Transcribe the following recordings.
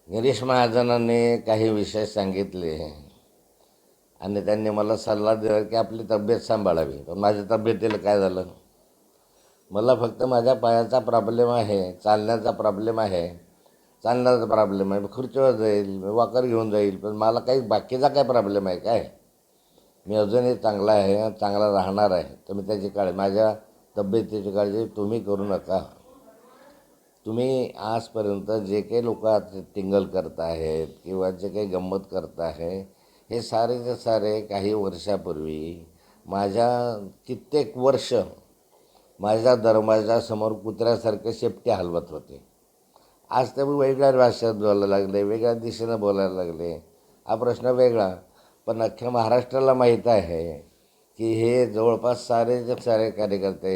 गिरीश महाजनांनी काही विषय सांगितले आणि त्यांनी मला सल्ला दिला की आपली तब्येत सांभाळावी. पण माझ्या तब्येतीला काय झालं, मला फक्त माझ्या पायाचा प्रॉब्लेम आहे, चालण्याचा प्रॉब्लेम आहे, चालण्याचा प्रॉब्लेम आहे. मी खुर्चीवर जाईल, मी वॉकर घेऊन जाईल, पण मला काही बाकीचा काय प्रॉब्लेम आहे काय? मी अजूनही चांगला आहे, चांगला राहणार आहे. तुम्ही त्याची काळजी, माझ्या तब्येतीची काळजी तुम्ही करू नका. तुम्ही आजपर्यंत जे काही लोक टिंगल करत आहेत किंवा जे काही गंमत करत आहे, हे सारेचे सारे काही वर्षापूर्वी माझ्या कित्येक वर्ष माझ्या दरवाजासमोर कुत्र्यासारखे शेपटी हलवत होते. आज ते वेगळ्या भाषेत बोलायला लागले, वेगळ्या दिशेनं बोलायला लागले. हा प्रश्न वेगळा, पण अख्ख्या महाराष्ट्राला माहीत आहे की हे जवळपास सारेचे सारे कार्यकर्ते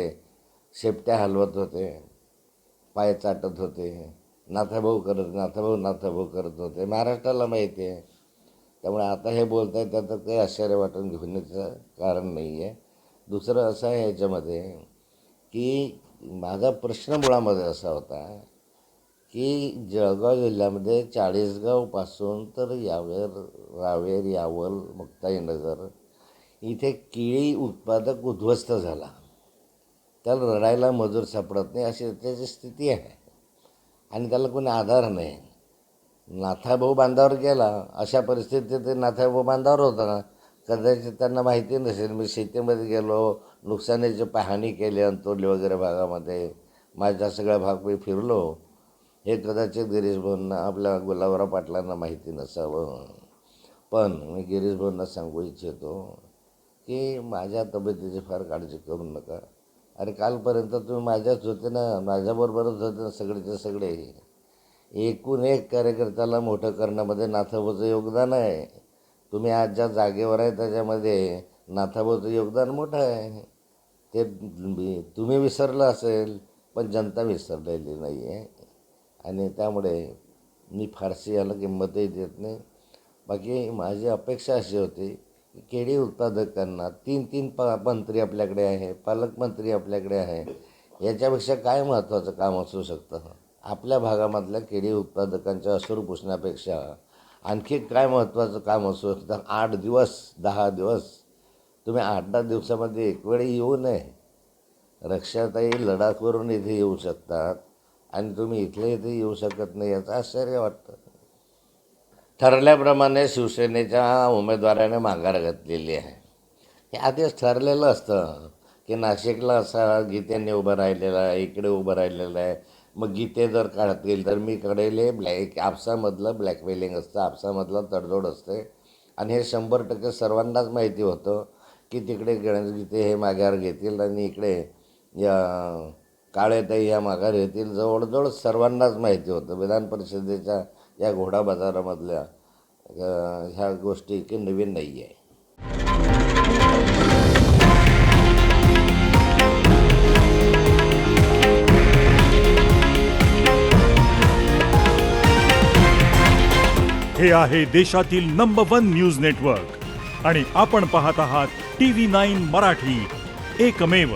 शेपट्या हलवत होते, पाय चाटत होते, नाथाभाऊ करत होते. महाराष्ट्राला माहिती आहे. त्यामुळे आता हे बोलत आहे त्याचं काही आश्चर्य वाटून घेण्याचं कारण नाही आहे. दुसरं असं आहे ह्याच्यामध्ये की माझा प्रश्न मुळामध्ये असा होता की जळगाव जिल्ह्यामध्ये चाळीसगावपासून तर रावेर, यावल, मुक्ताईनगर इथे केळी उत्पादक उद्ध्वस्त झाला. त्याला रडायला मजूर सापडत नाही, अशी त्याची स्थिती आहे आणि त्याला कोणी आधार नाही. नाथाभाऊ बांधावर गेला, अशा परिस्थितीत नाथाभाऊ बांधावर होता. कदाचित त्यांना माहिती नसेल. मी शेतीमध्ये गेलो, नुकसानीची पाहणी केली अंतोली वगैरे भागामध्ये, माझा सगळा भाग मी फिरलो. हे कदाचित गिरीश भाऊंना, आपल्या गुलाबराव पाटलांना माहिती नसावं. पण मी गिरीश भाऊंना सांगू इच्छितो की माझ्या तब्येतीची फार काळजी करू नका. अरे कालपर्यंत तुम्ही माझ्याच होते ना, माझ्याबरोबरच होते ना सगळेचे सगळे. एकूण एक कार्यकर्त्याला मोठं करण्यामध्ये नाथाभाऊचं योगदान आहे. तुम्ही आज ज्या जागेवर आहे त्याच्यामध्ये नाथाभाऊचं योगदान मोठं आहे. ते तुम्ही विसरलं असेल, पण जनता विसरलेली नाही आहे. आणि त्यामुळे मी फारशी याला किंमतही देत नाही. बाकी माझी अपेक्षा अशी होती की केळी उत्पादकांना तीन मंत्री आपल्याकडे आहे, पालकमंत्री आपल्याकडे आहे. याच्यापेक्षा काय महत्त्वाचं काम असू शकतं? आपल्या भागामधल्या केळी उत्पादकांच्या अश्रू पुसण्यापेक्षा आणखी काय महत्त्वाचं काम असू शकतं? 8 दिवस 10 दिवस तुम्ही 8-10 दिवसामध्ये एक वेळी येऊ नये. रक्षाताई लडाखवरून इथे येऊ शकतात आणि तुम्ही इथले इथे येऊ शकत नाही, याचं आश्चर्य वाटतं. ठरल्याप्रमाणे शिवसेनेच्या उमेदवाराने माघार घातलेली आहे. हे आधीच ठरलेलं असतं की नाशिकला असा गीतेने उभं राहिलेला आहे, इकडे उभं राहिलेलं आहे. मग गीते जर काढतील तर मी कडेल आपसामधलं ब्लॅकमेलिंग असतं, आपसामधलं तडजोड असते. आणि हे 100% सर्वांनाच माहिती होतं की तिकडे गणेश गीते हे माघार घेतील आणि इकडे या काळेताई ह्या माघार घेतील. जवळजवळ सर्वांनाच माहिती होतं. विधान परिषदेच्या या घोडा बाजारामधल्या ह्या गोष्टी की नवीन नाही आहे. हे आहे देशातील नंबर 1 न्यूज नेटवर्क आणि आपण पाहत आहात TV9 मराठी, एकमेव.